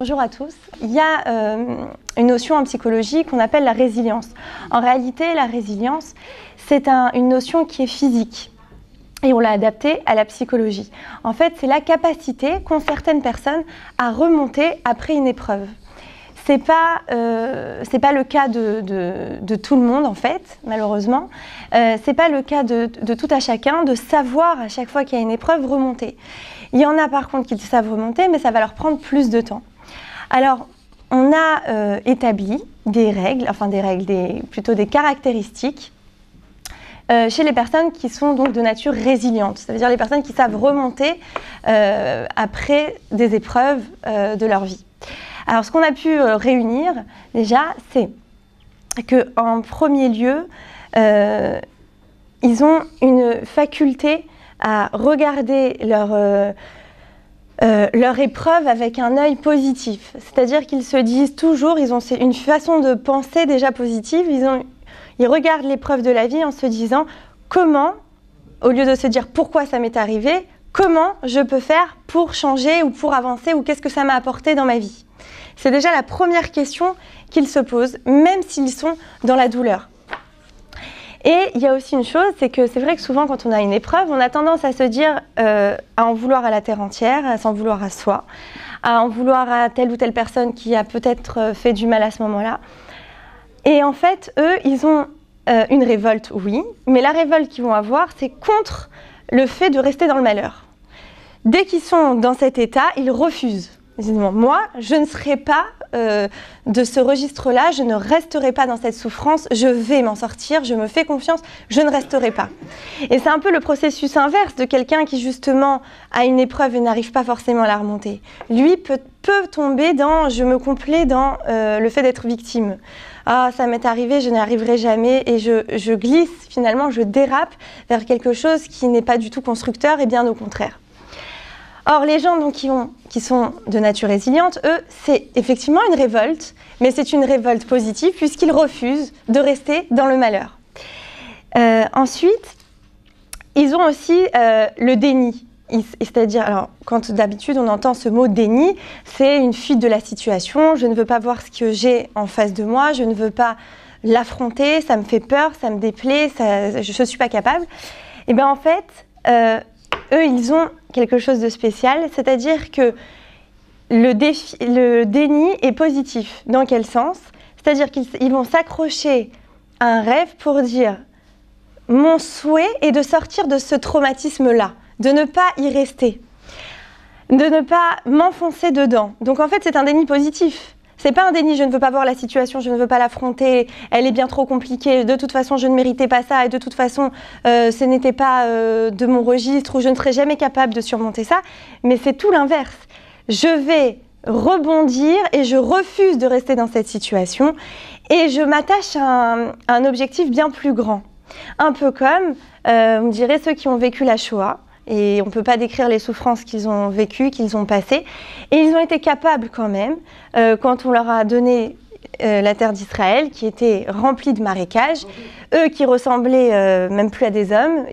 Bonjour à tous. Il y a une notion en psychologie qu'on appelle la résilience. En réalité, la résilience, c'est une notion qui est physique et on l'a adaptée à la psychologie. En fait, c'est la capacité qu'ont certaines personnes à remonter après une épreuve. C'est pas le cas de tout le monde en fait, malheureusement. C'est pas le cas de tout à chacun de savoir à chaque fois qu'il y a une épreuve remonter. Il y en a par contre qui savent remonter, mais ça va leur prendre plus de temps. Alors, on a établi des règles, plutôt des caractéristiques chez les personnes qui sont donc de nature résiliente, c'est-à-dire les personnes qui savent remonter après des épreuves de leur vie. Alors, ce qu'on a pu réunir déjà, c'est qu'en premier lieu, ils ont une faculté à regarder leur épreuve avec un œil positif. C'est-à-dire qu'ils se disent toujours, ils ont une façon de penser déjà positive, ils regardent l'épreuve de la vie en se disant comment, au lieu de se dire pourquoi ça m'est arrivé, comment je peux faire pour changer ou pour avancer ou qu'est-ce que ça m'a apporté dans ma vie. C'est déjà la première question qu'ils se posent, même s'ils sont dans la douleur. Et il y a aussi une chose, c'est que c'est vrai que souvent quand on a une épreuve, on a tendance à se dire, à en vouloir à la terre entière, à s'en vouloir à soi, à en vouloir à telle ou telle personne qui a peut-être fait du mal à ce moment-là. Et en fait, eux, ils ont une révolte, oui, mais la révolte qu'ils vont avoir, c'est contre le fait de rester dans le malheur. Dès qu'ils sont dans cet état, ils refusent. Ils disent, moi, je ne serai pas de ce registre-là, je ne resterai pas dans cette souffrance, je vais m'en sortir, je me fais confiance, je ne resterai pas. Et c'est un peu le processus inverse de quelqu'un qui justement a une épreuve et n'arrive pas forcément à la remonter. Lui peut tomber dans, je me complais dans le fait d'être victime. Ah, ça m'est arrivé, je n'y arriverai jamais et je glisse finalement, je dérape vers quelque chose qui n'est pas du tout constructeur et bien au contraire. Or, les gens donc, qui sont de nature résiliente, eux, c'est effectivement une révolte, mais c'est une révolte positive puisqu'ils refusent de rester dans le malheur. Ensuite, ils ont aussi le déni. C'est-à-dire, alors, quand d'habitude on entend ce mot déni, c'est une fuite de la situation, je ne veux pas voir ce que j'ai en face de moi, je ne veux pas l'affronter, ça me fait peur, ça me déplaît, je ne suis pas capable. Et bien en fait, eux, ils ont quelque chose de spécial, c'est-à-dire que le déni est positif. Dans quel sens? C'est-à-dire qu'ils vont s'accrocher à un rêve pour dire « mon souhait est de sortir de ce traumatisme-là, de ne pas y rester, de ne pas m'enfoncer dedans ». Donc en fait, c'est un déni positif. C'est pas un déni, je ne veux pas voir la situation, je ne veux pas l'affronter, elle est bien trop compliquée, de toute façon je ne méritais pas ça et de toute façon ce n'était pas de mon registre ou je ne serais jamais capable de surmonter ça, mais c'est tout l'inverse. Je vais rebondir et je refuse de rester dans cette situation et je m'attache à un objectif bien plus grand. Un peu comme, on dirait, ceux qui ont vécu la Shoah. Et on ne peut pas décrire les souffrances qu'ils ont vécues, qu'ils ont passées. Et ils ont été capables quand même, quand on leur a donné la terre d'Israël, qui était remplie de marécages, eux qui ressemblaient même plus à des hommes,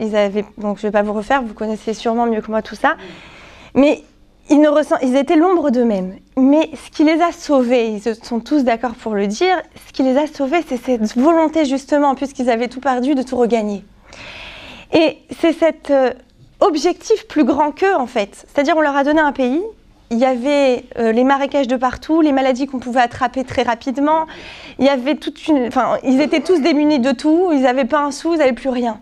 donc je ne vais pas vous refaire, vous connaissez sûrement mieux que moi tout ça, mais ils étaient l'ombre d'eux-mêmes. Mais ce qui les a sauvés, ils sont tous d'accord pour le dire, ce qui les a sauvés, c'est cette volonté justement, puisqu'ils avaient tout perdu, de tout regagner. Et c'est cet objectif plus grand qu'eux en fait. C'est-à-dire on leur a donné un pays, il y avait les marécages de partout, les maladies qu'on pouvait attraper très rapidement, il y avait ils étaient tous démunis de tout, ils n'avaient pas un sou, ils n'avaient plus rien.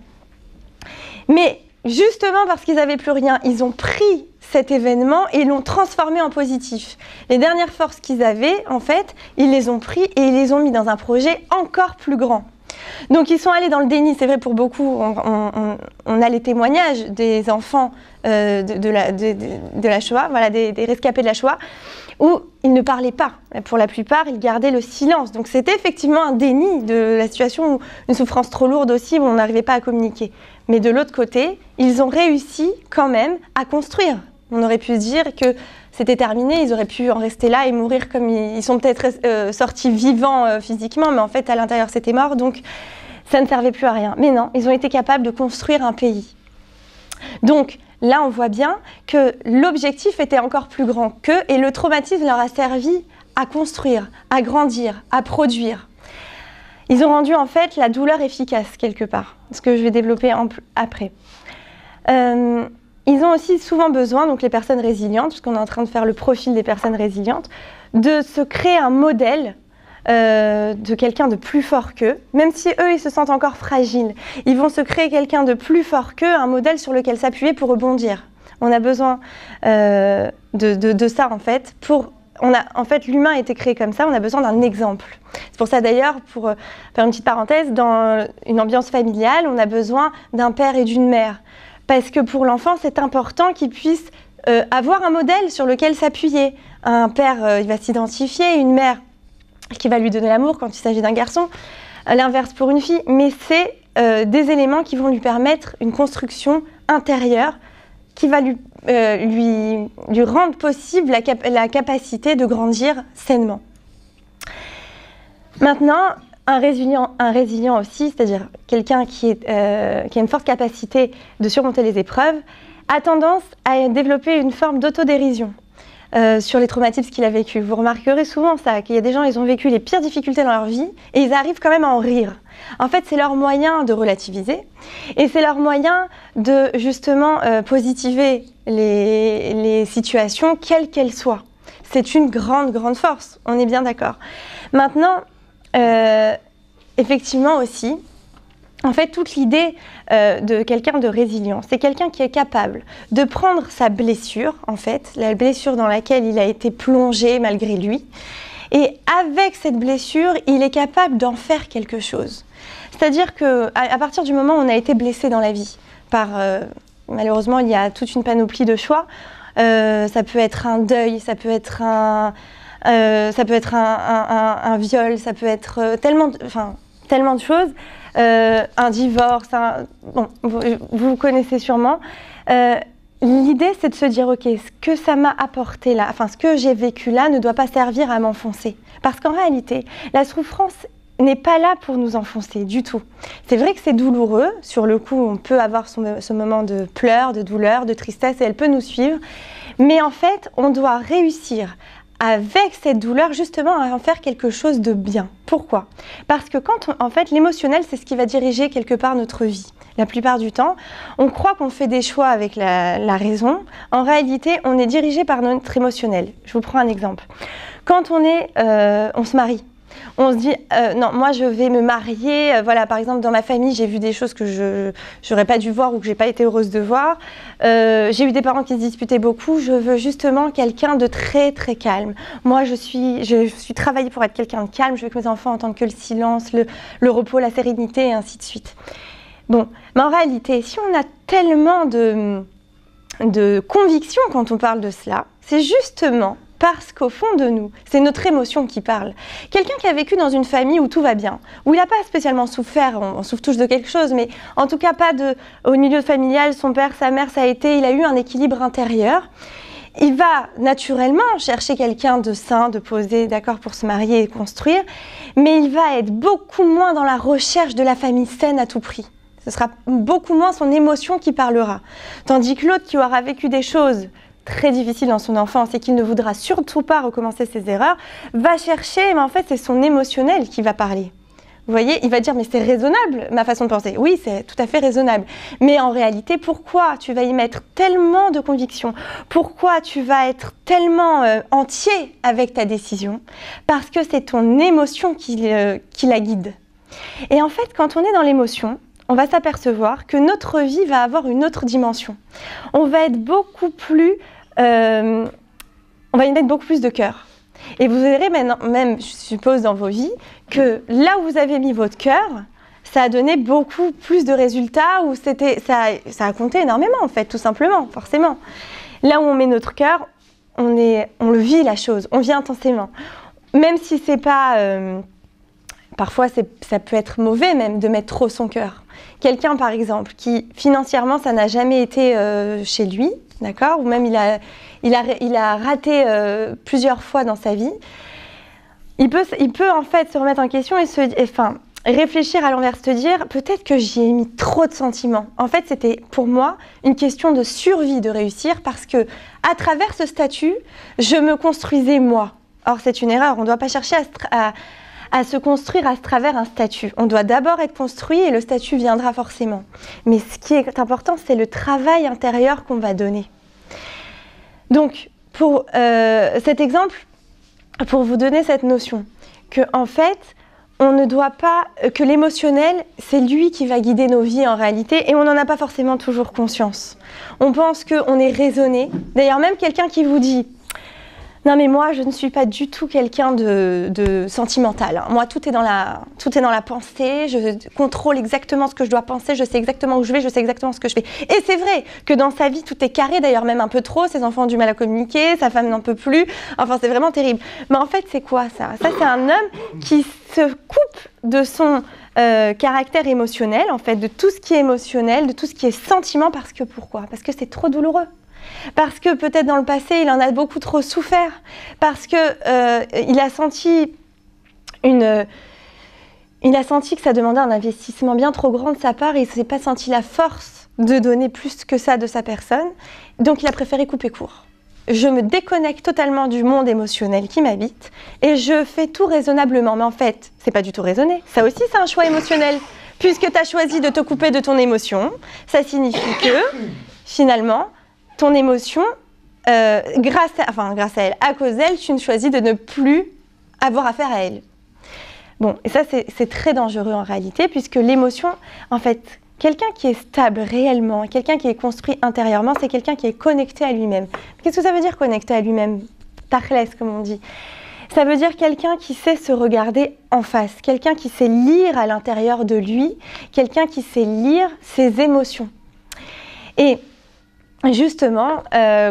Mais justement parce qu'ils n'avaient plus rien, ils ont pris cet événement et l'ont transformé en positif. Les dernières forces qu'ils avaient, en fait, ils les ont pris et ils les ont mis dans un projet encore plus grand. Donc ils sont allés dans le déni, c'est vrai pour beaucoup, on a les témoignages des enfants de la Shoah, voilà, des rescapés de la Shoah, où ils ne parlaient pas. Pour la plupart, ils gardaient le silence. Donc c'était effectivement un déni de la situation, une souffrance trop lourde aussi, où on n'arrivait pas à communiquer. Mais de l'autre côté, ils ont réussi quand même à construire. On aurait pu se dire que c'était terminé, ils auraient pu en rester là et mourir comme ils sont peut-être sortis vivants physiquement, mais en fait à l'intérieur c'était mort, donc ça ne servait plus à rien. Mais non, ils ont été capables de construire un pays. Donc là, on voit bien que l'objectif était encore plus grand qu'eux et le traumatisme leur a servi à construire, à grandir, à produire. Ils ont rendu en fait la douleur efficace quelque part, ce que je vais développer après. Ils ont aussi souvent besoin, donc les personnes résilientes, puisqu'on est en train de faire le profil des personnes résilientes, de se créer un modèle de quelqu'un de plus fort qu'eux, même si eux, ils se sentent encore fragiles. Ils vont se créer quelqu'un de plus fort qu'eux, un modèle sur lequel s'appuyer pour rebondir. On a besoin de ça, en fait. En fait, l'humain a été créé comme ça, on a besoin d'un exemple. C'est pour ça, d'ailleurs, pour faire une petite parenthèse, dans une ambiance familiale, on a besoin d'un père et d'une mère. Parce que pour l'enfant, c'est important qu'il puisse avoir un modèle sur lequel s'appuyer. Un père, il va s'identifier, une mère qui va lui donner l'amour quand il s'agit d'un garçon, l'inverse pour une fille, mais c'est des éléments qui vont lui permettre une construction intérieure qui va lui rendre possible la capacité de grandir sainement. Maintenant, un résilient aussi, c'est-à-dire quelqu'un qui a une forte capacité de surmonter les épreuves, a tendance à développer une forme d'autodérision. Sur les traumatismes qu'il a vécu. Vous remarquerez souvent ça, qu'il y a des gens, ils ont vécu les pires difficultés dans leur vie et ils arrivent quand même à en rire. En fait, c'est leur moyen de relativiser et c'est leur moyen de justement positiver les situations, quelles qu'elles soient. C'est une grande, grande force, on est bien d'accord. Maintenant, effectivement aussi, en fait, toute l'idée de quelqu'un de résilient, c'est quelqu'un qui est capable de prendre sa blessure, en fait, la blessure dans laquelle il a été plongé malgré lui, et avec cette blessure, il est capable d'en faire quelque chose. C'est-à-dire qu'à partir du moment où on a été blessé dans la vie, malheureusement, il y a toute une panoplie de choix, ça peut être un deuil, ça peut être un viol, ça peut être tellement de choses. Un divorce, bon, vous connaissez sûrement. L'idée, c'est de se dire, ok, ce que ça m'a apporté là, ce que j'ai vécu là ne doit pas servir à m'enfoncer. Parce qu'en réalité, la souffrance n'est pas là pour nous enfoncer du tout. C'est vrai que c'est douloureux. Sur le coup, on peut avoir ce moment de pleurs, de douleur, de tristesse, et elle peut nous suivre. Mais en fait, on doit réussir avec cette douleur, justement, à en faire quelque chose de bien. Pourquoi ? Parce que en fait, l'émotionnel, c'est ce qui va diriger quelque part notre vie. La plupart du temps, on croit qu'on fait des choix avec la raison. En réalité, on est dirigé par notre émotionnel. Je vous prends un exemple. Quand on se marie, on se dit non, moi je vais me marier, voilà, par exemple dans ma famille j'ai vu des choses que je n'aurais pas dû voir ou que j'ai pas été heureuse de voir, j'ai eu des parents qui se disputaient beaucoup, je veux justement quelqu'un de très très calme. Moi je suis travaillée pour être quelqu'un de calme, je veux que mes enfants entendent que le silence, le repos, la sérénité et ainsi de suite. Bon, mais en réalité, si on a tellement de conviction quand on parle de cela, c'est justement parce qu'au fond de nous, c'est notre émotion qui parle. Quelqu'un qui a vécu dans une famille où tout va bien, où il n'a pas spécialement souffert, on souffre tous de quelque chose, mais en tout cas pas au milieu familial, son père, sa mère, il a eu un équilibre intérieur. Il va naturellement chercher quelqu'un de sain, de posé, d'accord, pour se marier et construire, mais il va être beaucoup moins dans la recherche de la famille saine à tout prix. Ce sera beaucoup moins son émotion qui parlera. Tandis que l'autre qui aura vécu des choses très difficile dans son enfance et qu'il ne voudra surtout pas recommencer ses erreurs, va chercher, mais en fait c'est son émotionnel qui va parler. Vous voyez, il va dire mais c'est raisonnable ma façon de penser. Oui, c'est tout à fait raisonnable. Mais en réalité, pourquoi tu vas y mettre tellement de conviction? Pourquoi tu vas être tellement entier avec ta décision? Parce que c'est ton émotion qui la guide. Et en fait, quand on est dans l'émotion, on va s'apercevoir que notre vie va avoir une autre dimension. On va être beaucoup plus, on va y mettre beaucoup plus de cœur. Et vous verrez même, je suppose, dans vos vies, que là où vous avez mis votre cœur, ça a donné beaucoup plus de résultats, où ça a compté énormément, en fait, tout simplement, forcément. Là où on met notre cœur, on le vit la chose, on vit intensément. Même si c'est pas... parfois, ça peut être mauvais même de mettre trop son cœur. Quelqu'un, par exemple, qui financièrement, ça n'a jamais été chez lui, d'accord, ou même il a raté plusieurs fois dans sa vie, il peut en fait se remettre en question et réfléchir à l'envers, se dire peut-être que j'y ai mis trop de sentiments. En fait, c'était pour moi une question de survie de réussir parce que à travers ce statut, je me construisais moi. Or, c'est une erreur. On ne doit pas chercher à se construire à travers un statut. On doit d'abord être construit et le statut viendra forcément. Mais ce qui est important, c'est le travail intérieur qu'on va donner. Donc, pour cet exemple, pour vous donner cette notion, que en fait, on ne doit pas, que l'émotionnel, c'est lui qui va guider nos vies en réalité, et on n'en a pas forcément toujours conscience. On pense qu'on est raisonné. D'ailleurs, même quelqu'un qui vous dit « Non mais moi, je ne suis pas du tout quelqu'un de sentimental. Moi, tout est dans la pensée, je contrôle exactement ce que je dois penser, je sais exactement où je vais, je sais exactement ce que je fais. » Et c'est vrai que dans sa vie, tout est carré, d'ailleurs même un peu trop, ses enfants ont du mal à communiquer, sa femme n'en peut plus, enfin c'est vraiment terrible. Mais en fait, c'est quoi ça? Ça, c'est un homme qui se coupe de son caractère émotionnel, en fait, de tout ce qui est émotionnel, de tout ce qui est sentiment, parce que pourquoi? Parce que c'est trop douloureux. Parce que peut-être dans le passé, il en a beaucoup trop souffert, parce que il a senti que ça demandait un investissement bien trop grand de sa part et il ne s'est pas senti la force de donner plus que ça de sa personne, donc il a préféré couper court. Je me déconnecte totalement du monde émotionnel qui m'habite et je fais tout raisonnablement, mais en fait, c'est pas du tout raisonné, ça aussi c'est un choix émotionnel. Puisque tu as choisi de te couper de ton émotion, ça signifie que, finalement, ton émotion, grâce à elle, à cause d'elle, tu choisis de ne plus avoir affaire à elle. Bon, et ça, c'est très dangereux en réalité, puisque l'émotion, en fait, quelqu'un qui est stable réellement, quelqu'un qui est construit intérieurement, c'est quelqu'un qui est connecté à lui-même. Qu'est-ce que ça veut dire connecté à lui-même? Tachles, comme on dit. Ça veut dire quelqu'un qui sait se regarder en face, quelqu'un qui sait lire à l'intérieur de lui, quelqu'un qui sait lire ses émotions. Et justement,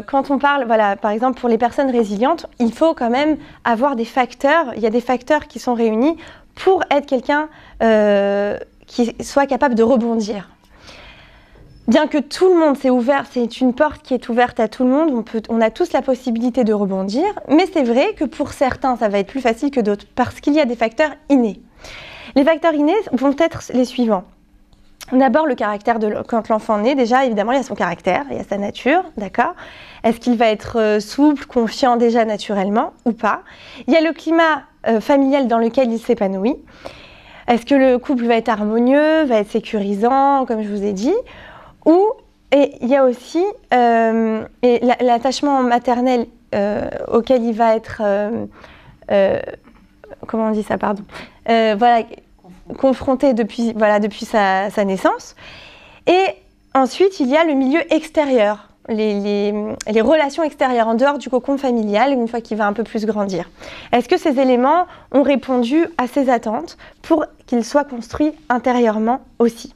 quand on parle, voilà, par exemple pour les personnes résilientes, il faut quand même avoir des facteurs, il y a des facteurs qui sont réunis pour être quelqu'un qui soit capable de rebondir. Bien que tout le monde s'est ouvert, c'est une porte qui est ouverte à tout le monde, on a tous la possibilité de rebondir, mais c'est vrai que pour certains, ça va être plus facile que d'autres, parce qu'il y a des facteurs innés. Les facteurs innés vont être les suivants. D'abord, le caractère quand l'enfant naît, déjà, évidemment, il y a son caractère, il y a sa nature, d'accord? Est-ce qu'il va être souple, confiant déjà naturellement ou pas? Il y a le climat familial dans lequel il s'épanouit. Est-ce que le couple va être harmonieux, va être sécurisant, comme je vous ai dit? Et il y a aussi l'attachement maternel auquel il va être, comment on dit ça, pardon, voilà, confronté depuis sa naissance. Et ensuite, il y a le milieu extérieur, les relations extérieures, en dehors du cocon familial, une fois qu'il va un peu plus grandir. Est-ce que ces éléments ont répondu à ses attentes pour qu'il soit construit intérieurement aussi?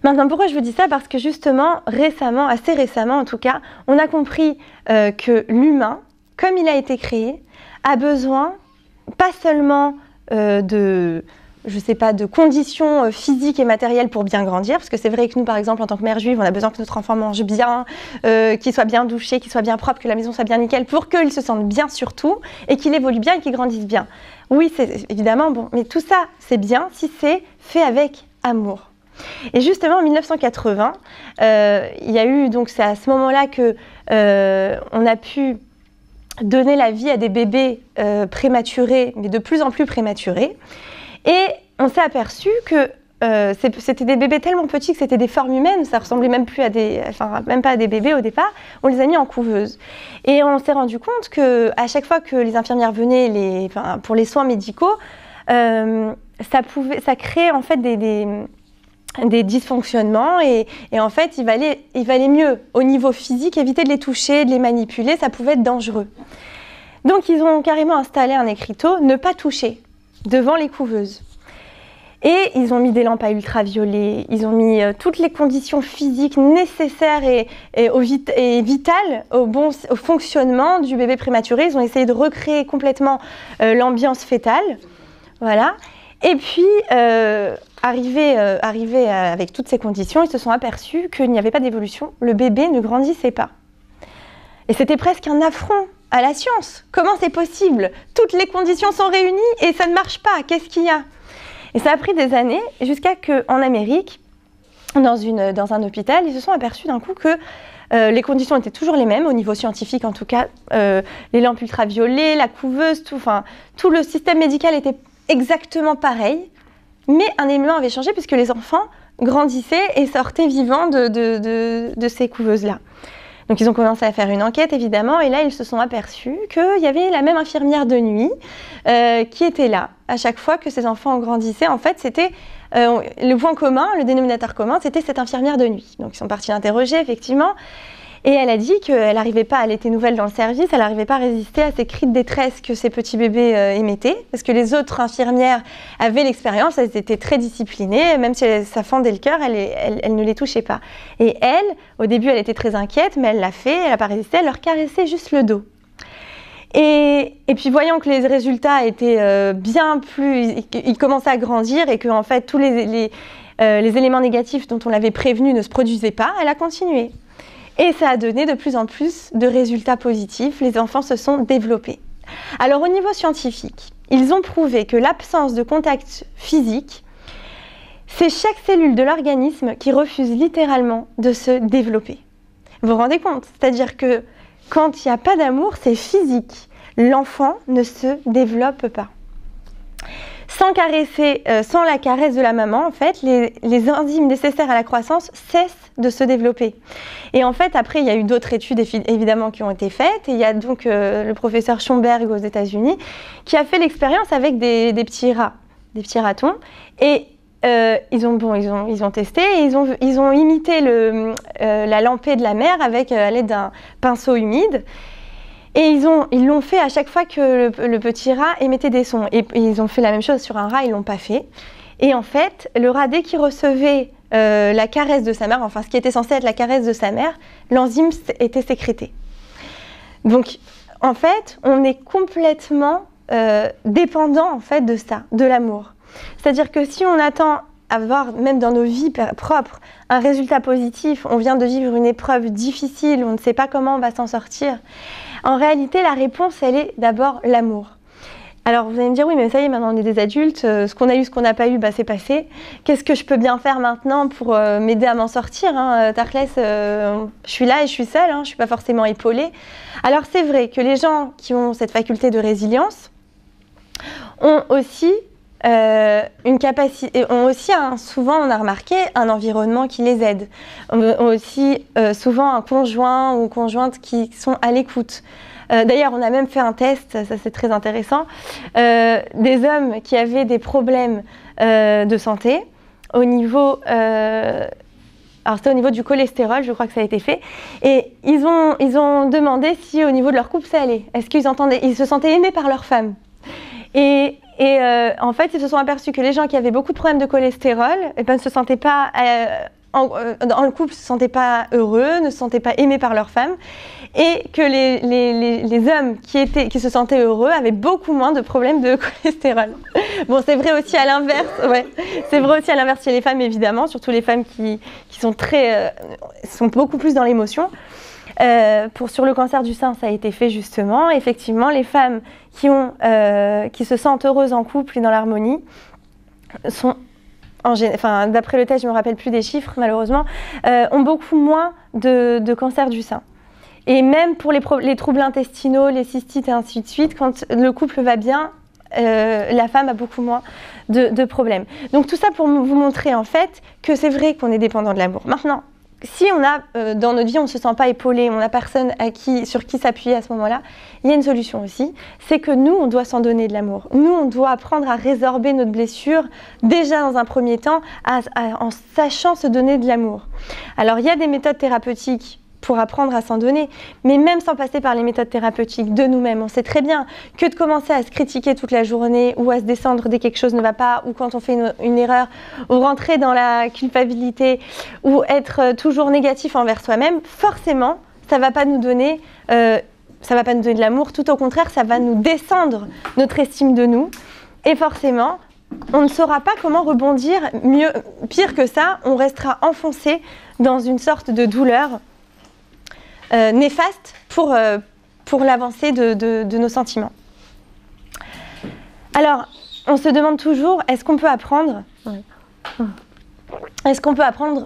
Maintenant, pourquoi je vous dis ça? Parce que justement, récemment, assez récemment en tout cas, on a compris que l'humain, comme il a été créé, a besoin pas seulement de conditions physiques et matérielles pour bien grandir, parce que c'est vrai que nous, par exemple, en tant que mère juive, on a besoin que notre enfant mange bien, qu'il soit bien douché, qu'il soit bien propre, que la maison soit bien nickel, pour qu'il se sente bien surtout, et qu'il évolue bien et qu'il grandisse bien. Oui, c'est évidemment bon, mais tout ça, c'est bien si c'est fait avec amour. Et justement, en 1980, il y a eu, donc c'est à ce moment-là que on a pu donner la vie à des bébés prématurés, mais de plus en plus prématurés. Et on s'est aperçu que c'était des bébés tellement petits que c'était des formes humaines, ça ressemblait même pas à des bébés au départ. On les a mis en couveuse. Et on s'est rendu compte qu'à chaque fois que les infirmières venaient pour les soins médicaux, ça créait en fait des dysfonctionnements et en fait il valait mieux au niveau physique éviter de les toucher, de les manipuler, ça pouvait être dangereux. Donc ils ont carrément installé un écriteau « Ne pas toucher » devant les couveuses. Et ils ont mis des lampes à ultraviolets, ils ont mis toutes les conditions physiques nécessaires et vitales au fonctionnement du bébé prématuré. Ils ont essayé de recréer complètement l'ambiance fœtale. Voilà. Et puis, arrivés avec toutes ces conditions, ils se sont aperçus qu'il n'y avait pas d'évolution. Le bébé ne grandissait pas. Et c'était presque un affront à la science. Comment c'est possible? Toutes les conditions sont réunies et ça ne marche pas. Qu'est-ce qu'il y a? Et ça a pris des années, jusqu'à qu'en Amérique, dans un hôpital, ils se sont aperçus d'un coup que les conditions étaient toujours les mêmes, au niveau scientifique en tout cas, les lampes ultraviolets, la couveuse, tout le système médical était exactement pareil, mais un élément avait changé puisque les enfants grandissaient et sortaient vivants de ces couveuses-là. Donc ils ont commencé à faire une enquête évidemment, et là ils se sont aperçus qu'il y avait la même infirmière de nuit qui était là. À chaque fois que ces enfants grandissaient, en fait c'était le point commun, le dénominateur commun, c'était cette infirmière de nuit. Donc ils sont partis l'interroger effectivement, et elle a dit qu'elle n'arrivait pas, elle était nouvelle dans le service, elle n'arrivait pas à résister à ces cris de détresse que ces petits bébés émettaient, parce que les autres infirmières avaient l'expérience, elles étaient très disciplinées, même si ça fendait le cœur, elle ne les touchait pas. Et elle, au début, elle était très inquiète, mais elle l'a fait, elle n'a pas résisté, elle leur caressait juste le dos. Et puis voyant que les résultats étaient bien plus, ils commençaient à grandir et que en fait tous les éléments négatifs dont on l'avait prévenu ne se produisaient pas, elle a continué. Et ça a donné de plus en plus de résultats positifs, les enfants se sont développés. Alors au niveau scientifique, ils ont prouvé que l'absence de contact physique, c'est chaque cellule de l'organisme qui refuse littéralement de se développer. Vous vous rendez compte? C'est-à-dire que quand il n'y a pas d'amour, c'est physique. L'enfant ne se développe pas. Sans la caresse de la maman, en fait, les enzymes nécessaires à la croissance cessent de se développer. Et en fait, après, il y a eu d'autres études évidemment qui ont été faites. Et il y a donc le professeur Schomberg aux États-Unis qui a fait l'expérience avec des petits rats, des petits ratons. Et ils ont testé et ils ont imité la lampée de la mère avec à l'aide d'un pinceau humide. Et ils l'ont fait à chaque fois que le petit rat émettait des sons. Et ils ont fait la même chose sur un rat, ils ne l'ont pas fait. Et en fait, le rat, dès qu'il recevait la caresse de sa mère, enfin ce qui était censé être la caresse de sa mère, l'enzyme était sécrétée. Donc, en fait, on est complètement dépendant en fait, de ça, de l'amour. C'est-à-dire que si on attend avoir, même dans nos vies propres, un résultat positif, on vient de vivre une épreuve difficile, on ne sait pas comment on va s'en sortir, en réalité, la réponse, elle est d'abord l'amour. Alors, vous allez me dire, oui, mais ça y est, maintenant on est des adultes, ce qu'on a eu, ce qu'on n'a pas eu, bah, c'est passé. Qu'est-ce que je peux bien faire maintenant pour m'aider à m'en sortir Tarkles, je suis là et je suis seule, je ne suis pas forcément épaulée. Alors, c'est vrai que les gens qui ont cette faculté de résilience ont aussi une capacité, souvent on a remarqué, un environnement qui les aide. Ont aussi souvent un conjoint ou conjointe qui sont à l'écoute. D'ailleurs, on a même fait un test, ça c'est très intéressant, des hommes qui avaient des problèmes de santé au niveau... alors c'était au niveau du cholestérol, je crois que ça a été fait, et ils ont demandé si au niveau de leur couple ça allait. Est-ce qu'ils se sentaient aimés par leur femme? Et en fait, ils se sont aperçus que les gens qui avaient beaucoup de problèmes de cholestérol ne se sentaient pas, dans le couple, ne se sentaient pas heureux, ne se sentaient pas aimés par leur femme, et que les hommes qui se sentaient heureux avaient beaucoup moins de problèmes de cholestérol. Bon, c'est vrai aussi à l'inverse, ouais. C'est vrai aussi à l'inverse chez les femmes, évidemment, surtout les femmes qui sont beaucoup plus dans l'émotion. Sur le cancer du sein, ça a été fait justement. Effectivement, les femmes qui se sentent heureuses en couple et dans l'harmonie sont, d'après le test, je ne me rappelle plus des chiffres malheureusement, ont beaucoup moins de cancer du sein. Et même pour les troubles intestinaux, les cystites et ainsi de suite, quand le couple va bien, la femme a beaucoup moins de problèmes. Donc tout ça pour vous montrer en fait que c'est vrai qu'on est dépendant de l'amour. Maintenant, si dans notre vie, on ne se sent pas épaulé, on n'a personne sur qui s'appuyer à ce moment-là, il y a une solution aussi, c'est que nous, on doit s'en donner de l'amour. Nous, on doit apprendre à résorber notre blessure, déjà dans un premier temps, en sachant se donner de l'amour. Alors, il y a des méthodes thérapeutiques pour apprendre à s'en donner, mais même sans passer par les méthodes thérapeutiques de nous-mêmes, on sait très bien que de commencer à se critiquer toute la journée ou à se descendre dès que quelque chose ne va pas ou quand on fait une erreur ou rentrer dans la culpabilité ou être toujours négatif envers soi-même, forcément, ça va pas nous donner de l'amour, tout au contraire, ça va nous descendre notre estime de nous et forcément, on ne saura pas comment rebondir pire que ça, on restera enfoncé dans une sorte de douleur néfaste pour l'avancée de nos sentiments. Alors, on se demande toujours, est-ce qu'on peut apprendre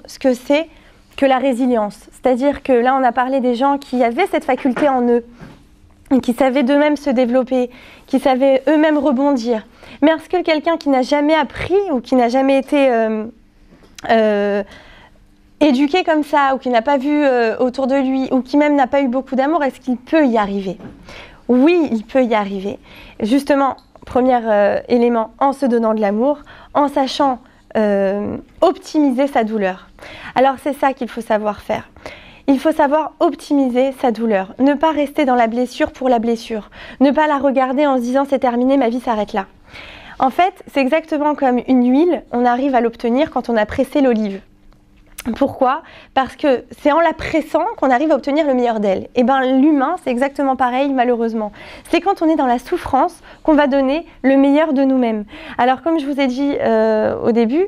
ce que c'est que la résilience? C'est-à-dire que là, on a parlé des gens qui avaient cette faculté en eux, qui savaient d'eux-mêmes se développer, qui savaient eux-mêmes rebondir. Mais est-ce que quelqu'un qui n'a jamais appris ou qui n'a jamais été éduqué comme ça, ou qui n'a pas vu autour de lui, ou qui même n'a pas eu beaucoup d'amour, est-ce qu'il peut y arriver? Oui, il peut y arriver. Justement, premier élément, en se donnant de l'amour, en sachant optimiser sa douleur. Alors c'est ça qu'il faut savoir faire. Il faut savoir optimiser sa douleur, ne pas rester dans la blessure pour la blessure, ne pas la regarder en se disant c'est terminé, ma vie s'arrête là. En fait, c'est exactement comme une huile, on arrive à l'obtenir quand on a pressé l'olive. Pourquoi? Parce que c'est en la pressant qu'on arrive à obtenir le meilleur d'elle. Et bien l'humain, c'est exactement pareil malheureusement. C'est quand on est dans la souffrance qu'on va donner le meilleur de nous-mêmes. Alors comme je vous ai dit au début,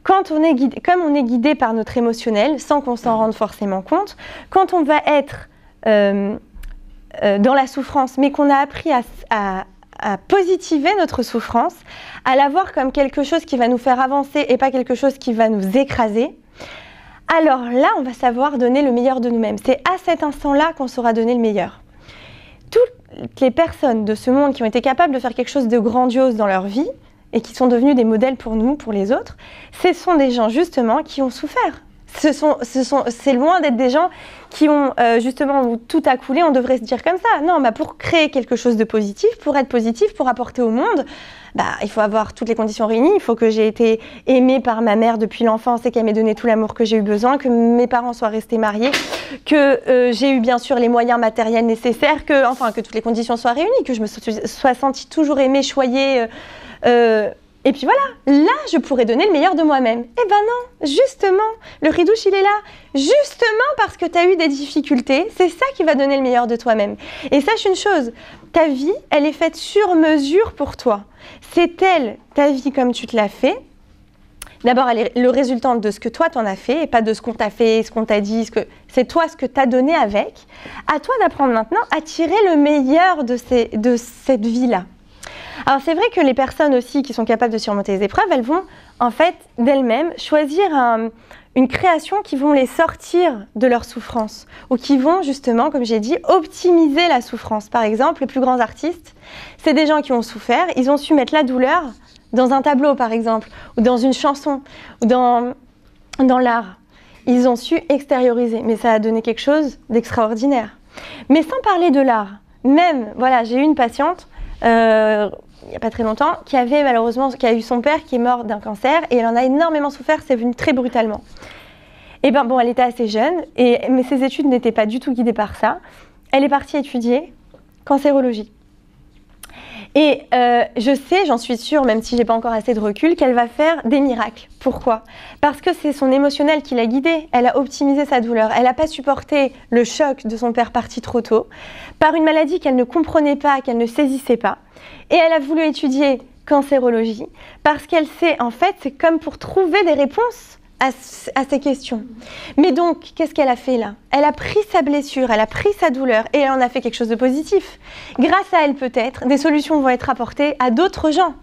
quand on est guidé, comme on est guidé par notre émotionnel, sans qu'on s'en rende forcément compte, quand on va être dans la souffrance, mais qu'on a appris à positiver notre souffrance, à la voir comme quelque chose qui va nous faire avancer et pas quelque chose qui va nous écraser, alors là, on va savoir donner le meilleur de nous-mêmes. C'est à cet instant-là qu'on saura donner le meilleur. Toutes les personnes de ce monde qui ont été capables de faire quelque chose de grandiose dans leur vie et qui sont devenus des modèles pour nous, pour les autres, ce sont des gens justement qui ont souffert. C'est loin d'être des gens qui ont justement où tout a coulé, on devrait se dire comme ça. Non, bah pour créer quelque chose de positif, pour être positif, pour apporter au monde, il faut avoir toutes les conditions réunies. Il faut que j'ai été aimée par ma mère depuis l'enfance et qu'elle m'ait donné tout l'amour que j'ai eu besoin, que mes parents soient restés mariés, que j'ai eu bien sûr les moyens matériels nécessaires, que toutes les conditions soient réunies, que je me sois sentie toujours aimée, choyée. Et puis voilà, là, je pourrais donner le meilleur de moi-même. Eh ben non, justement, le ridouche, il est là. Justement parce que tu as eu des difficultés, c'est ça qui va donner le meilleur de toi-même. Et sache une chose, ta vie, elle est faite sur mesure pour toi. C'est elle, ta vie comme tu te l'as fait. D'abord, elle est le résultat de ce que toi, t'en as fait, et pas de ce qu'on t'a fait, ce qu'on t'a dit, c'est toi ce que t'as donné avec. À toi d'apprendre maintenant à tirer le meilleur de cette vie-là. Alors c'est vrai que les personnes aussi qui sont capables de surmonter les épreuves, elles vont en fait d'elles-mêmes choisir une création qui vont les sortir de leur souffrance ou qui vont justement, comme j'ai dit, optimiser la souffrance. Par exemple, les plus grands artistes, c'est des gens qui ont souffert, ils ont su mettre la douleur dans un tableau par exemple, ou dans une chanson, ou dans l'art. Ils ont su extérioriser, mais ça a donné quelque chose d'extraordinaire. Mais sans parler de l'art, même, voilà, j'ai eu une patiente il n'y a pas très longtemps, qui a eu son père qui est mort d'un cancer et elle en a énormément souffert, c'est venu très brutalement. Et elle était assez jeune, mais ses études n'étaient pas du tout guidées par ça. Elle est partie étudier cancérologie. Et je sais, j'en suis sûre, même si j'ai pas encore assez de recul, qu'elle va faire des miracles. Pourquoi? Parce que c'est son émotionnel qui l'a guidée. Elle a optimisé sa douleur. Elle n'a pas supporté le choc de son père parti trop tôt, par une maladie qu'elle ne comprenait pas, qu'elle ne saisissait pas. Et elle a voulu étudier cancérologie, parce qu'elle sait, en fait, c'est comme pour trouver des réponses à ces questions. Mais donc, qu'est-ce qu'elle a fait là? Elle a pris sa blessure, elle a pris sa douleur et elle en a fait quelque chose de positif. Grâce à elle peut-être, des solutions vont être apportées à d'autres gens.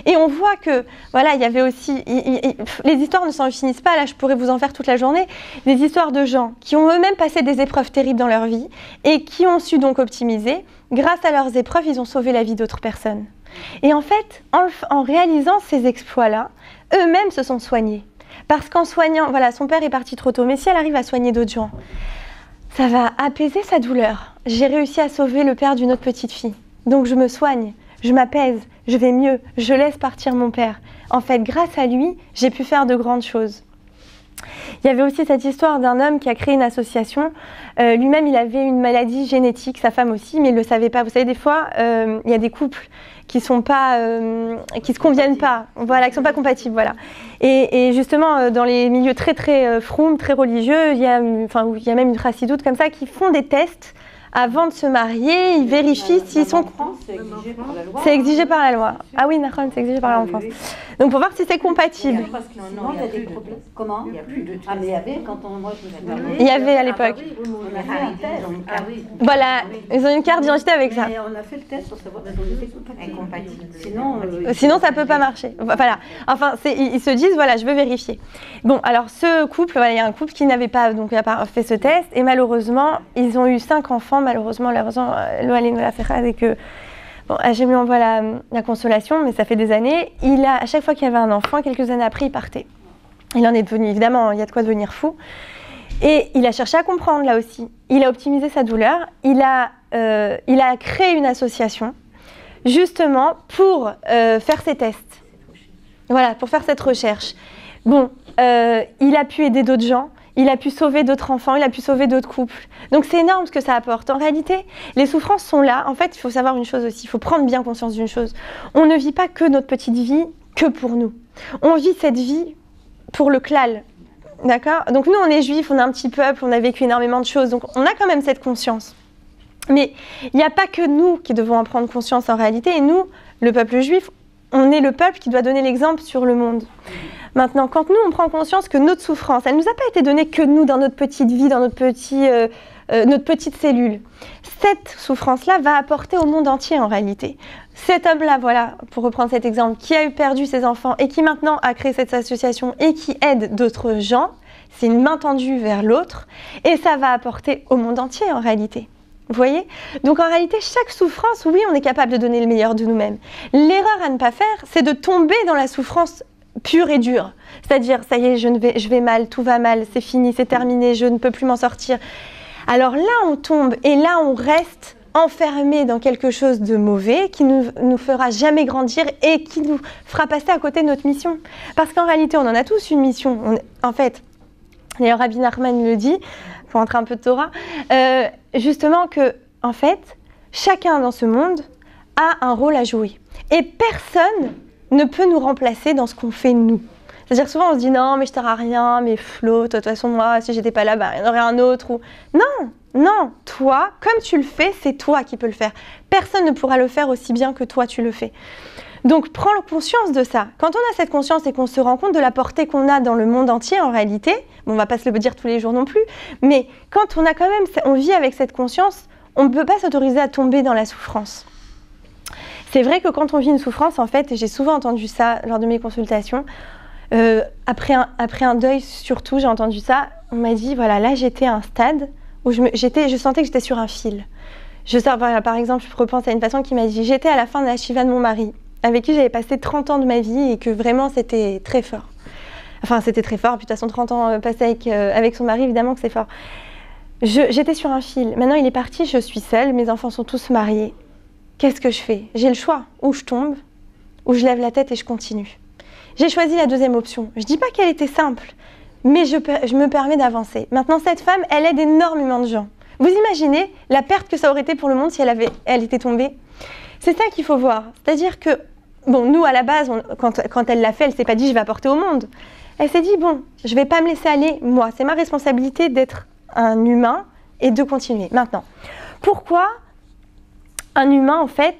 Et on voit que, voilà, il y avait aussi, les histoires ne s'en finissent pas, là je pourrais vous en faire toute la journée, des histoires de gens qui ont eux-mêmes passé des épreuves terribles dans leur vie et qui ont su donc optimiser. Grâce à leurs épreuves, ils ont sauvé la vie d'autres personnes. Et en fait, en réalisant ces exploits-là, eux-mêmes se sont soignés. Parce qu'en soignant, voilà, son père est parti trop tôt, mais si elle arrive à soigner d'autres gens, ça va apaiser sa douleur. J'ai réussi à sauver le père d'une autre petite fille. Donc je me soigne, je m'apaise, je vais mieux, je laisse partir mon père. En fait, grâce à lui, j'ai pu faire de grandes choses. Il y avait aussi cette histoire d'un homme qui a créé une association. Lui-même, il avait une maladie génétique, sa femme aussi, mais il ne le savait pas. Vous savez, des fois, il y a des couples qui sont pas, qui se conviennent pas, voilà, qui sont pas compatibles, voilà. Et justement, dans les milieux très froum, très religieux, il y a même une chassidoute comme ça qui font des tests. Avant de se marier, ils vérifient s'ils sont... C'est exigé par la loi. C'est exigé par la loi. Ah oui, c'est exigé par la loi en France. Donc, pour voir si c'est compatible. Parce qu'il y a des problèmes. Comment? Il n'y a plus de tests. Ah, mais il y avait quand moi je me suis mariée. Il y avait à l'époque. On a fait un test. Ah oui. Voilà, ils ont une carte d'identité avec ça. Mais on a fait le test pour savoir si on était incompatibles. Sinon, ça ne peut pas marcher. Voilà. Enfin, ils se disent, voilà, je veux vérifier. Bon, alors ce couple, voilà, il y a un couple qui n'avait pas donc, fait ce test et malheureusement, ils ont eu 5 enfants. Malheureusement, Loal nous l'a fait et que bon, Hachem lui envoie la consolation, mais ça fait des années. À chaque fois qu'il y avait un enfant, quelques années après, il partait. Il en est devenu, évidemment, il y a de quoi devenir fou. Et il a cherché à comprendre là aussi. Il a optimisé sa douleur. Il a créé une association justement pour faire ces tests. Voilà, pour faire cette recherche. Bon, il a pu aider d'autres gens. Il a pu sauver d'autres enfants, il a pu sauver d'autres couples. Donc c'est énorme ce que ça apporte. En réalité, les souffrances sont là. En fait, il faut savoir une chose aussi, il faut prendre bien conscience d'une chose. On ne vit pas que notre petite vie, que pour nous. On vit cette vie pour le klal. D'accord ? Donc nous, on est juifs, on est un petit peuple, on a vécu énormément de choses. Donc on a quand même cette conscience. Mais il n'y a pas que nous qui devons en prendre conscience en réalité. Et nous, le peuple juif, on est le peuple qui doit donner l'exemple sur le monde. Maintenant, quand nous, on prend conscience que notre souffrance, elle ne nous a pas été donnée que nous, dans notre petite vie, dans notre petite cellule. Cette souffrance-là va apporter au monde entier, en réalité. Cet homme-là, voilà, pour reprendre cet exemple, qui a perdu ses enfants et qui maintenant a créé cette association et qui aide d'autres gens, c'est une main tendue vers l'autre et ça va apporter au monde entier, en réalité. Vous voyez ? Donc en réalité, chaque souffrance, oui, on est capable de donner le meilleur de nous-mêmes. L'erreur à ne pas faire, c'est de tomber dans la souffrance pure et dure. C'est-à-dire, ça y est, je vais mal, tout va mal, c'est fini, c'est terminé, je ne peux plus m'en sortir. Alors là, on tombe et là, on reste enfermé dans quelque chose de mauvais qui nous fera jamais grandir et qui nous fera passer à côté de notre mission. Parce qu'en réalité, on en a tous une mission. En fait, d'ailleurs, Rabbi Nachman le dit, pour entrer un peu de Torah, justement que, en fait, chacun dans ce monde a un rôle à jouer. Et personne ne peut nous remplacer dans ce qu'on fait nous. C'est-à-dire que souvent on se dit non mais je ne sers à rien, mais Flo, de toute façon moi si j'étais pas là, il y en aurait un autre. Non, toi, comme tu le fais, c'est toi qui peux le faire. Personne ne pourra le faire aussi bien que toi tu le fais. Donc prends conscience de ça. Quand on a cette conscience et qu'on se rend compte de la portée qu'on a dans le monde entier en réalité, bon, on ne va pas se le dire tous les jours non plus, mais quand on a quand même, on vit avec cette conscience, on ne peut pas s'autoriser à tomber dans la souffrance. C'est vrai que quand on vit une souffrance, en fait, et j'ai souvent entendu ça lors de mes consultations, après un deuil surtout, j'ai entendu ça, on m'a dit, voilà, là j'étais à un stade où je sentais que j'étais sur un fil. Voilà, par exemple, je repense à une patiente qui m'a dit, j'étais à la fin de la Shiva de mon mari, avec qui j'avais passé 30 ans de ma vie et que vraiment c'était très fort. Enfin, c'était très fort, puis de toute façon 30 ans passés avec son mari, évidemment que c'est fort. J'étais sur un fil, maintenant il est parti, je suis seule, mes enfants sont tous mariés. Qu'est-ce que je fais ? J'ai le choix, ou je tombe, ou je lève la tête et je continue. J'ai choisi la deuxième option. Je ne dis pas qu'elle était simple, mais je me permets d'avancer. Maintenant, cette femme, elle aide énormément de gens. Vous imaginez la perte que ça aurait été pour le monde si elle était tombée ? C'est ça qu'il faut voir. C'est-à-dire que, bon, nous, à la base, quand elle l'a fait, elle ne s'est pas dit « je vais apporter au monde ». Elle s'est dit « bon, je ne vais pas me laisser aller, moi. C'est ma responsabilité d'être un humain et de continuer ». Maintenant, pourquoi un humain, en fait,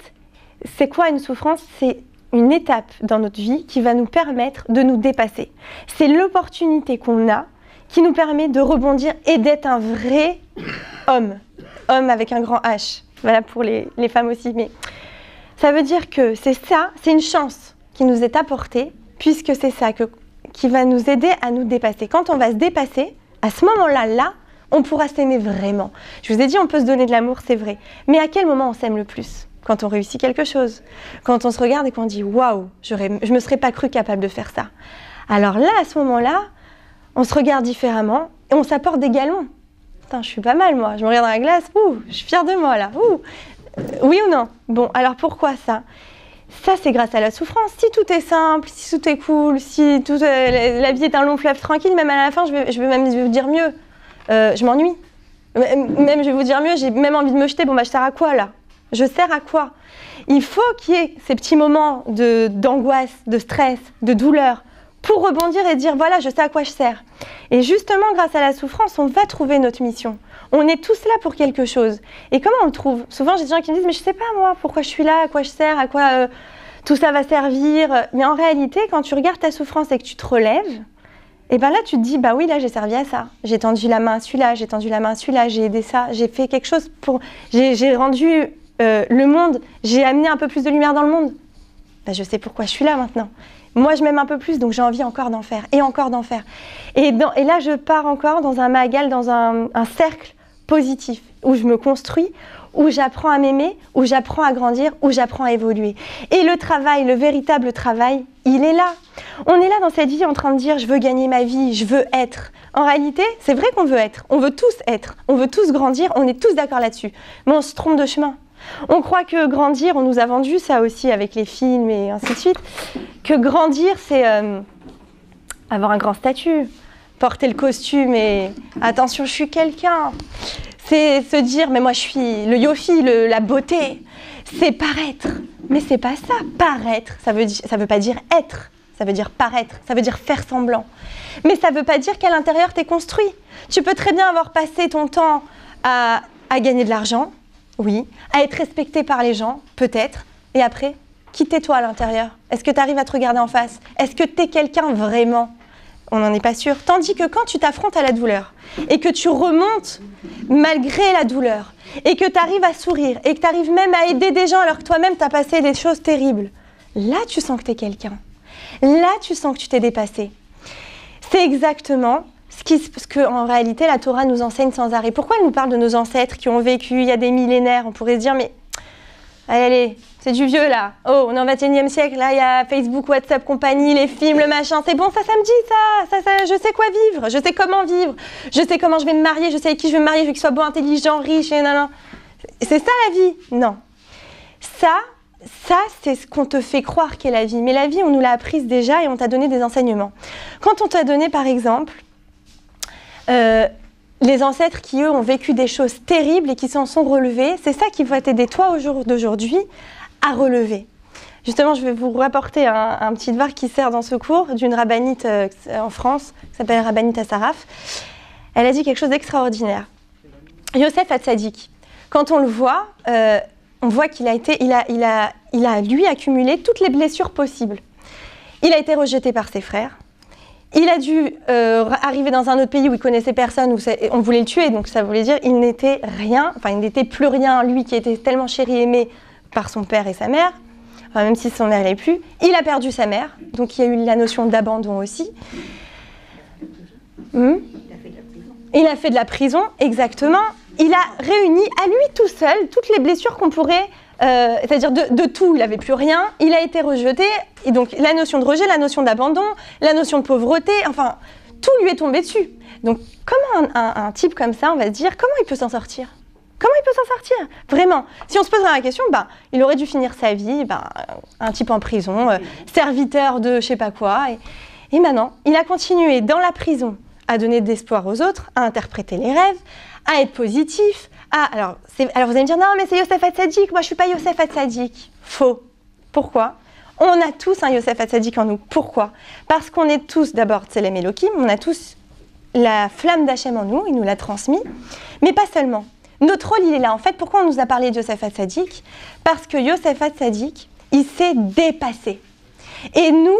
c'est quoi une souffrance ? C'est une étape dans notre vie qui va nous permettre de nous dépasser. C'est l'opportunité qu'on a qui nous permet de rebondir et d'être un vrai homme. Homme avec un grand H. Voilà pour les femmes aussi. Mais ça veut dire que c'est une chance qui nous est apportée puisque c'est ça qui va nous aider à nous dépasser. Quand on va se dépasser, à ce moment-là, on pourra s'aimer vraiment. Je vous ai dit, on peut se donner de l'amour, c'est vrai. Mais à quel moment on s'aime le plus ? Quand on réussit quelque chose. Quand on se regarde et qu'on dit « Waouh, je me serais pas cru capable de faire ça ». Alors là, à ce moment-là, on se regarde différemment et on s'apporte des galons. Putain, je suis pas mal, moi. Je me regarde dans la glace, je suis fière de moi, là. Oui ou non ? Bon, alors pourquoi ça ? Ça, c'est grâce à la souffrance. Si tout est simple, si tout est cool, si la vie est un long fleuve tranquille, même à la fin, je vais même vous dire mieux. Je m'ennuie. Même, je vais vous dire mieux, j'ai même envie de me jeter. Bon, je sers à quoi, là ? Je sers à quoi ? Il faut qu'il y ait ces petits moments d'angoisse, de stress, de douleur, pour rebondir et dire, voilà, je sais à quoi je sers. Et justement, grâce à la souffrance, on va trouver notre mission. On est tous là pour quelque chose. Et comment on le trouve ? Souvent, j'ai des gens qui me disent, mais je ne sais pas, moi, pourquoi je suis là, à quoi je sers, à quoi tout ça va servir. Mais en réalité, quand tu regardes ta souffrance et que tu te relèves, Et bien là, tu te dis, bah oui, là, j'ai servi à ça. J'ai tendu la main à celui-là, j'ai tendu la main à celui-là, j'ai aidé ça, j'ai fait quelque chose pour... J'ai rendu le monde, j'ai amené un peu plus de lumière dans le monde. Ben, je sais pourquoi je suis là maintenant. Moi, je m'aime un peu plus, donc j'ai envie encore d'en faire, et encore d'en faire. Et là, je pars encore dans un magal, dans un cercle positif, où je me construis, où j'apprends à m'aimer, où j'apprends à grandir, où j'apprends à évoluer. Et le travail, le véritable travail, il est là. On est là dans cette vie en train de dire « je veux gagner ma vie, je veux être ». En réalité, c'est vrai qu'on veut être, on veut tous être, on veut tous grandir, on est tous d'accord là-dessus. Mais on se trompe de chemin. On croit que grandir, on nous a vendu ça aussi avec les films et ainsi de suite, que grandir, c'est avoir un grand statut, porter le costume et « attention, je suis quelqu'un ». C'est se dire, mais moi je suis le yofi, la beauté. C'est paraître. Mais c'est pas ça. Paraître, ça veut pas dire être. Ça veut dire paraître. Ça veut dire faire semblant. Mais ça veut pas dire qu'à l'intérieur t'es construit. Tu peux très bien avoir passé ton temps à gagner de l'argent, oui. À être respecté par les gens, peut-être. Et après, qui t'es toi à l'intérieur? Est-ce que tu arrives à te regarder en face? Est-ce que t'es quelqu'un vraiment? On n'en est pas sûr. Tandis que quand tu t'affrontes à la douleur et que tu remontes malgré la douleur et que tu arrives à sourire et que tu arrives même à aider des gens alors que toi-même tu as passé des choses terribles, là tu sens que tu es quelqu'un. Là tu sens que tu t'es dépassé. C'est exactement ce que en réalité la Torah nous enseigne sans arrêt. Pourquoi elle nous parle de nos ancêtres qui ont vécu il y a des millénaires? On pourrait se dire mais allez, c'est du vieux là. Oh, on est en 21e siècle, là il y a Facebook, WhatsApp, compagnie, les films, le machin. C'est bon, ça me dit ça, je sais quoi vivre, je sais comment vivre, je sais comment je vais me marier, je sais avec qui je vais me marier, je veux qu'il soit beau, intelligent, riche, et nan. C'est ça la vie? Non. Ça c'est ce qu'on te fait croire qu'est la vie. Mais la vie, on nous l'a apprise déjà et on t'a donné des enseignements. Quand on t'a donné par exemple... les ancêtres qui, eux, ont vécu des choses terribles et qui s'en sont relevés, c'est ça qui va t'aider, toi, au jour d'aujourd'hui, à relever. Justement, je vais vous rapporter un petit devoir qui sert dans ce cours d'une rabbinite en France, qui s'appelle Rabbinite Assaraf. Elle a dit quelque chose d'extraordinaire. Yosef Hatzadik, quand on le voit, on voit qu'il a, lui, accumulé toutes les blessures possibles. Il a été rejeté par ses frères. Il a dû arriver dans un autre pays où il connaissait personne, où on voulait le tuer, donc ça voulait dire qu'il n'était rien, enfin il n'était plus rien, lui qui était tellement chéri et aimé par son père et sa mère, enfin, même si son mère n'est plus. Il a perdu sa mère, donc il y a eu la notion d'abandon aussi. Il a fait de la prison, exactement. Il a réuni à lui tout seul toutes les blessures qu'on pourrait... c'est-à-dire de tout, il n'avait plus rien, il a été rejeté, et donc la notion de rejet, la notion d'abandon, la notion de pauvreté, enfin, tout lui est tombé dessus. Donc, comment un type comme ça, on va se dire, comment il peut s'en sortir? Comment il peut s'en sortir? Vraiment, si on se poserait la question, il aurait dû finir sa vie, un type en prison, serviteur de je sais pas quoi, et maintenant, il a continué dans la prison à donner de l'espoir aux autres, à interpréter les rêves, à être positif, alors vous allez me dire, non mais c'est Yosef Hatzadik, moi je suis pas Yosef Hatzadik. Faux. Pourquoi? On a tous un Yosef Hatzadik en nous. Pourquoi? Parce qu'on est tous d'abord Tselem Elohim, on a tous la flamme d'Hachem en nous, il nous l'a transmis, mais pas seulement. Notre rôle il est là. En fait, pourquoi on nous a parlé de Yosef Hatzadik? Parce que Yosef Hatzadik, il s'est dépassé. Et nous,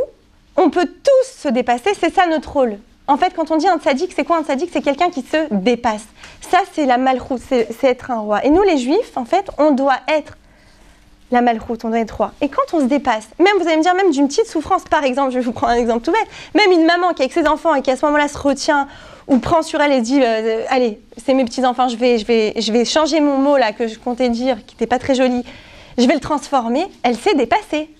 on peut tous se dépasser, c'est ça notre rôle. En fait, quand on dit un tzaddik, c'est quoi un tzaddik? C'est quelqu'un qui se dépasse. Ça, c'est la malchoute, c'est être un roi. Et nous, les juifs, en fait, on doit être la malchoute, on doit être roi. Et quand on se dépasse, même, vous allez me dire, même d'une petite souffrance, par exemple, je vais vous prendre un exemple tout bête, même une maman qui est avec ses enfants et qui à ce moment-là se retient ou prend sur elle et dit, allez, c'est mes petits-enfants, je vais changer mon mot là que je comptais dire, qui n'était pas très joli, je vais le transformer, elle s'est dépassée.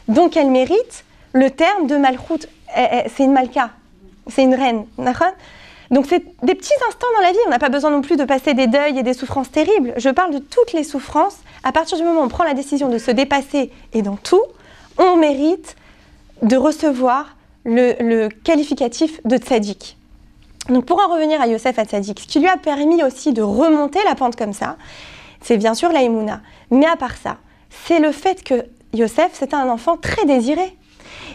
Donc, elle mérite le terme de malchoute. C'est une malka. C'est une reine. Donc c'est des petits instants dans la vie, on n'a pas besoin non plus de passer des deuils et des souffrances terribles. Je parle de toutes les souffrances. À partir du moment où on prend la décision de se dépasser et dans tout, on mérite de recevoir le qualificatif de tzaddik. Donc pour en revenir à Yosef Hatzadik, ce qui lui a permis aussi de remonter la pente comme ça, c'est bien sûr la Emouna. Mais à part ça, c'est le fait que Yosef, c'était un enfant très désiré.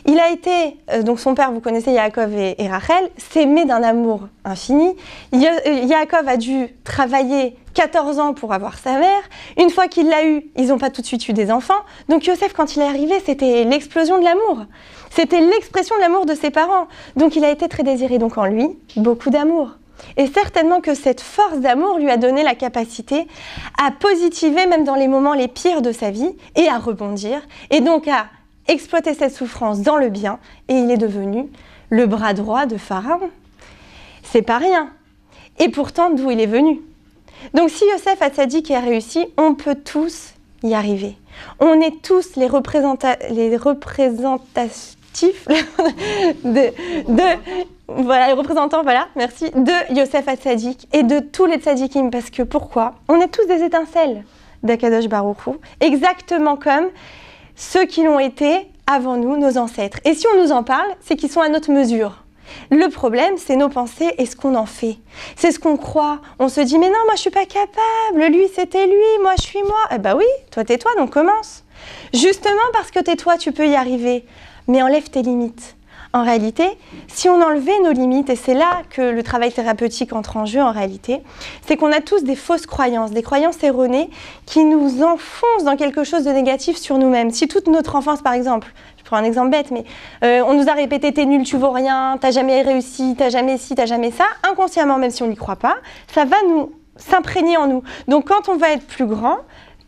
Il a été, donc son père, vous connaissez Yaakov et Rachel, s'aimer d'un amour infini. Yaakov a dû travailler 14 ans pour avoir sa mère. Une fois qu'il l'a eu, ils n'ont pas tout de suite eu des enfants. Donc Yosef, quand il est arrivé, c'était l'explosion de l'amour. C'était l'expression de l'amour de ses parents. Donc il a été très désiré. Donc en lui, beaucoup d'amour. Et certainement que cette force d'amour lui a donné la capacité à positiver même dans les moments les pires de sa vie et à rebondir. Et donc à exploiter cette souffrance dans le bien. Et il est devenu le bras droit de Pharaon. C'est pas rien. Et pourtant, d'où il est venu. Donc si Yosef Hatzadik a réussi, on peut tous y arriver. On est tous les représentatifs voilà, les représentants, voilà, merci, de Yosef Hatzadik et de tous les tzadikim. Parce que pourquoi? On est tous des étincelles d'Akadosh Baruch Hu, exactement comme ceux qui l'ont été avant nous, nos ancêtres. Et si on nous en parle, c'est qu'ils sont à notre mesure. Le problème, c'est nos pensées et ce qu'on en fait. C'est ce qu'on croit. On se dit, mais non, moi je suis pas capable, lui c'était lui, moi je suis moi. Eh ben oui, toi t'es toi, donc commence. Justement parce que t'es toi, tu peux y arriver. Mais enlève tes limites. En réalité, si on enlevait nos limites, et c'est là que le travail thérapeutique entre en jeu en réalité, c'est qu'on a tous des fausses croyances, des croyances erronées qui nous enfoncent dans quelque chose de négatif sur nous-mêmes. Si toute notre enfance, par exemple, je prends un exemple bête, mais on nous a répété t'es nul, tu vaux rien, t'as jamais réussi, t'as jamais ci, t'as jamais ça, inconsciemment, même si on n'y croit pas, ça va nous s'imprégner en nous. Donc quand on va être plus grand,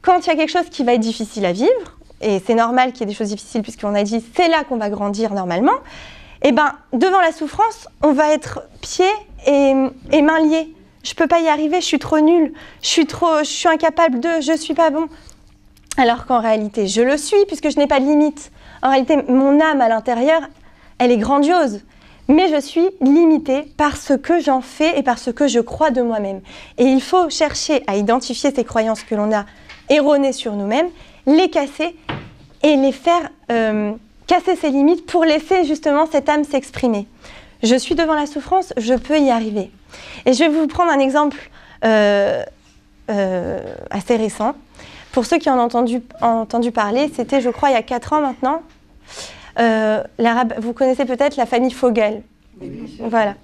quand il y a quelque chose qui va être difficile à vivre, et c'est normal qu'il y ait des choses difficiles puisqu'on a dit c'est là qu'on va grandir normalement, et ben devant la souffrance, on va être pieds et mains liés. Je peux pas y arriver, je suis trop nulle, je suis incapable de, je suis pas bon. Alors qu'en réalité, je le suis puisque je n'ai pas de limite. En réalité, mon âme à l'intérieur, elle est grandiose. Mais je suis limitée par ce que j'en fais et par ce que je crois de moi-même. Et il faut chercher à identifier ces croyances que l'on a erronées sur nous-mêmes, les casser et les faire casser ces limites pour laisser justement cette âme s'exprimer. Je suis devant la souffrance, je peux y arriver. Et je vais vous prendre un exemple assez récent. Pour ceux qui en ont entendu parler, c'était, je crois, il y a 4 ans maintenant. Vous connaissez peut-être la famille Fogel. Voilà.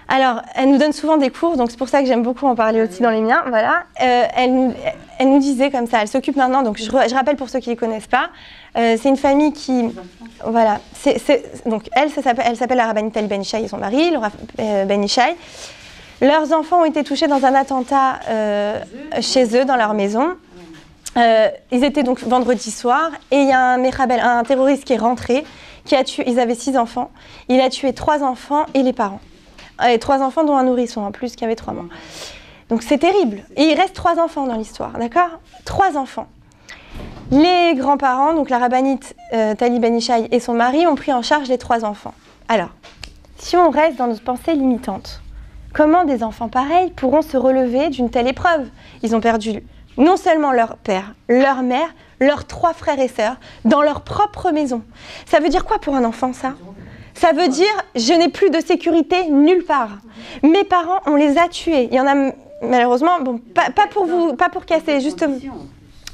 Alors, elle nous donne souvent des cours, donc c'est pour ça que j'aime beaucoup en parler aussi dans les miens. Voilà. Elle nous disait comme ça, elle s'occupe maintenant, donc je rappelle pour ceux qui ne les connaissent pas, c'est une famille qui... Voilà. Donc elle s'appelle la rabbinite Tali Ben Ishai et son mari, le Rav Ben Ishai. Leurs enfants ont été touchés dans un attentat chez eux, dans leur maison. Ils étaient donc vendredi soir et il y a un terroriste qui est rentré, qui a tué, ils avaient 6 enfants, il a tué 3 enfants et les parents. Et 3 enfants dont un nourrisson en plus qui avait 3 mois. Donc c'est terrible. Et il reste 3 enfants dans l'histoire, d'accord? 3 enfants. Les grands-parents, donc la rabbinite Tali Ben Ishai et son mari ont pris en charge les 3 enfants. Alors, si on reste dans nos pensées limitantes, comment des enfants pareils pourront se relever d'une telle épreuve? Ils ont perdu non seulement leur père, leur mère, leurs 3 frères et sœurs, dans leur propre maison. Ça veut dire quoi pour un enfant, ça? Ça veut dire, je n'ai plus de sécurité nulle part. Mes parents, on les a tués. Il y en a, malheureusement, bon, pas pour casser, justement.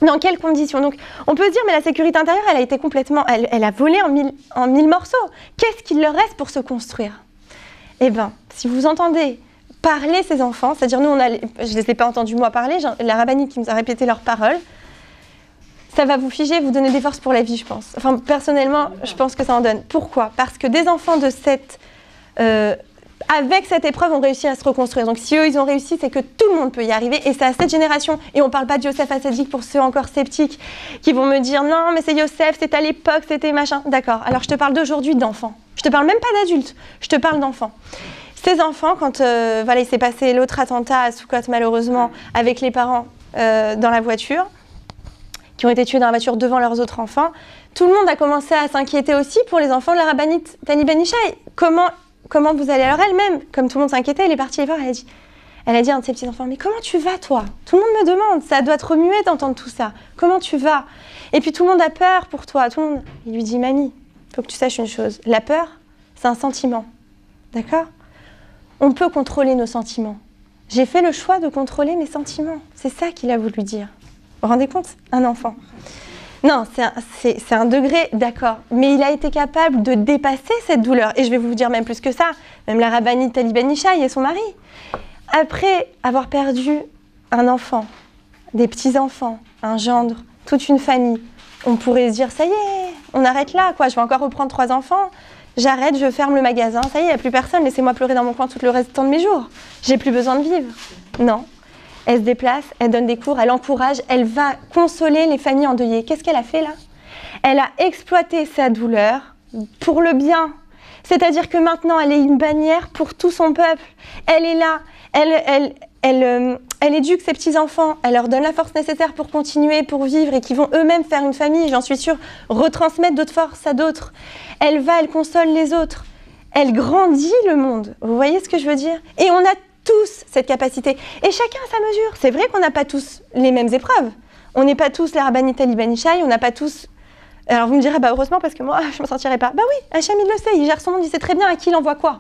Dans quelles conditions? Donc, on peut se dire, mais la sécurité intérieure, elle a été complètement... Elle a volé en mille morceaux. Qu'est-ce qu'il leur reste pour se construire? Eh bien, si vous entendez parler ces enfants, c'est-à-dire nous, je ne les ai pas entendus moi parler, la rabbinite qui nous a répété leurs paroles, ça va vous figer, vous donner des forces pour la vie, je pense. Enfin, personnellement, je pense que ça en donne. Pourquoi? Parce que des enfants de avec cette épreuve, ont réussi à se reconstruire. Donc, si eux, ils ont réussi, c'est que tout le monde peut y arriver. Et c'est à cette génération. Et on ne parle pas de Yosef Hatzadik pour ceux encore sceptiques qui vont me dire « Non, mais c'est Yosef, c'est à l'époque, c'était machin. » D'accord. Alors, je te parle d'aujourd'hui d'enfants. Je te parle même pas d'adultes. Je te parle d'enfants. Ces enfants, quand il s'est passé l'autre attentat à Soukot, malheureusement, avec les parents dans la voiture, qui ont été tués dans la voiture devant leurs autres enfants, tout le monde a commencé à s'inquiéter aussi pour les enfants de la rabbinite Tali Ben Ishai. Comment vous allez? Alors elle-même, comme tout le monde s'inquiétait, elle est partie les voir, elle a dit à un de ses petits-enfants, mais comment tu vas toi? Tout le monde me demande, ça doit te remuer d'entendre tout ça. Comment tu vas? Et puis tout le monde a peur pour toi. Il lui dit, mamie, il faut que tu saches une chose, la peur, c'est un sentiment. D'accord? On peut contrôler nos sentiments. J'ai fait le choix de contrôler mes sentiments. C'est ça qu'il a voulu dire. Vous vous rendez compte? Un enfant. Non, c'est un degré, d'accord. Mais il a été capable de dépasser cette douleur. Et je vais vous dire même plus que ça. Même la rabbinite Tali Ben Ishaï et son mari. Après avoir perdu un enfant, des petits-enfants, un gendre, toute une famille, on pourrait se dire, ça y est, on arrête là, quoi. Je vais encore reprendre 3 enfants. J'arrête, je ferme le magasin. Ça y est, il n'y a plus personne. Laissez-moi pleurer dans mon coin tout le restant de mes jours. J'ai plus besoin de vivre. Non. Elle se déplace, elle donne des cours, elle encourage, elle va consoler les familles endeuillées. Qu'est-ce qu'elle a fait là? Elle a exploité sa douleur pour le bien. C'est-à-dire que maintenant, elle est une bannière pour tout son peuple. Elle est là, elle éduque ses petits-enfants, elle leur donne la force nécessaire pour continuer, pour vivre et qui vont eux-mêmes faire une famille, j'en suis sûre, retransmettre d'autres forces à d'autres. Elle console les autres. Elle grandit le monde. Vous voyez ce que je veux dire? Et on a tous cette capacité. Et chacun à sa mesure. C'est vrai qu'on n'a pas tous les mêmes épreuves. On n'est pas tous les rabbinite Tali Ben Ishaï, on n'a pas tous... Alors vous me direz, bah heureusement parce que moi, je ne m'en sortirai pas. Bah oui, Hachem il le sait, il gère son monde, il sait très bien à qui il envoie quoi.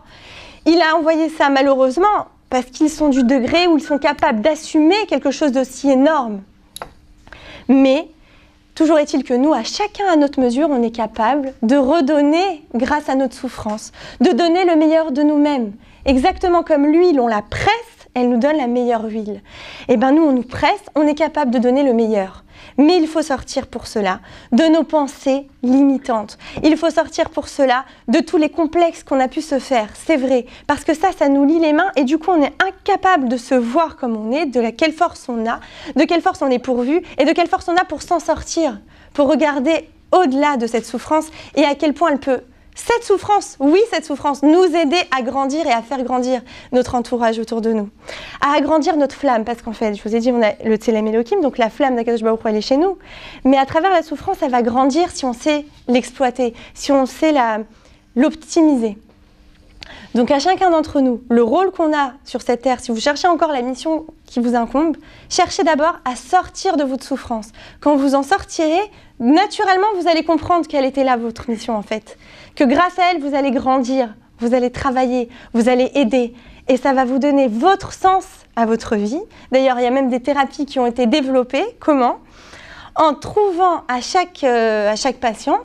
Il a envoyé ça malheureusement parce qu'ils sont du degré où ils sont capables d'assumer quelque chose d'aussi énorme. Mais toujours est-il que nous, à chacun à notre mesure, on est capable de redonner grâce à notre souffrance, de donner le meilleur de nous-mêmes. Exactement comme l'huile, on la presse, elle nous donne la meilleure huile. Et bien nous, on nous presse, on est capable de donner le meilleur. Mais il faut sortir pour cela de nos pensées limitantes. Il faut sortir pour cela de tous les complexes qu'on a pu se faire, c'est vrai. Parce que ça nous lie les mains et du coup, on est incapable de se voir comme on est, quelle force on a, de quelle force on est pourvu et de quelle force on a pour s'en sortir, pour regarder au-delà de cette souffrance et à quel point elle peut... Cette souffrance, oui, cette souffrance, nous aider à grandir et à faire grandir notre entourage autour de nous. À agrandir notre flamme, parce qu'en fait, je vous ai dit, on a le Tselem Elohim, donc la flamme d'Akadosh Baruch Hu, elle est chez nous. Mais à travers la souffrance, elle va grandir si on sait l'exploiter, si on sait l'optimiser. Donc à chacun d'entre nous, le rôle qu'on a sur cette terre, si vous cherchez encore la mission qui vous incombe, cherchez d'abord à sortir de votre souffrance. Quand vous en sortirez, naturellement, vous allez comprendre quelle était là votre mission en fait. Que grâce à elle, vous allez grandir, vous allez travailler, vous allez aider. Et ça va vous donner votre sens à votre vie. D'ailleurs, il y a même des thérapies qui ont été développées. Comment? En trouvant à chaque patient,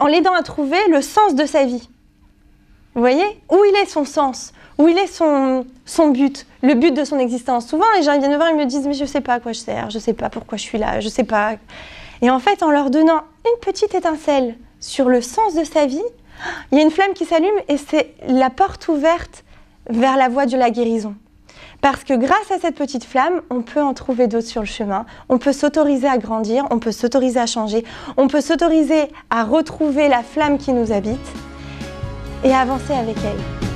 en l'aidant à trouver le sens de sa vie. Vous voyez? Où il est son sens? Où il est son but? Le but de son existence. Souvent, les gens viennent me voir et me disent « Mais je ne sais pas à quoi je sers, je ne sais pas pourquoi je suis là, je ne sais pas. » Et en fait, en leur donnant une petite étincelle sur le sens de sa vie, il y a une flamme qui s'allume et c'est la porte ouverte vers la voie de la guérison. Parce que grâce à cette petite flamme, on peut en trouver d'autres sur le chemin, on peut s'autoriser à grandir, on peut s'autoriser à changer, on peut s'autoriser à retrouver la flamme qui nous habite et à avancer avec elle.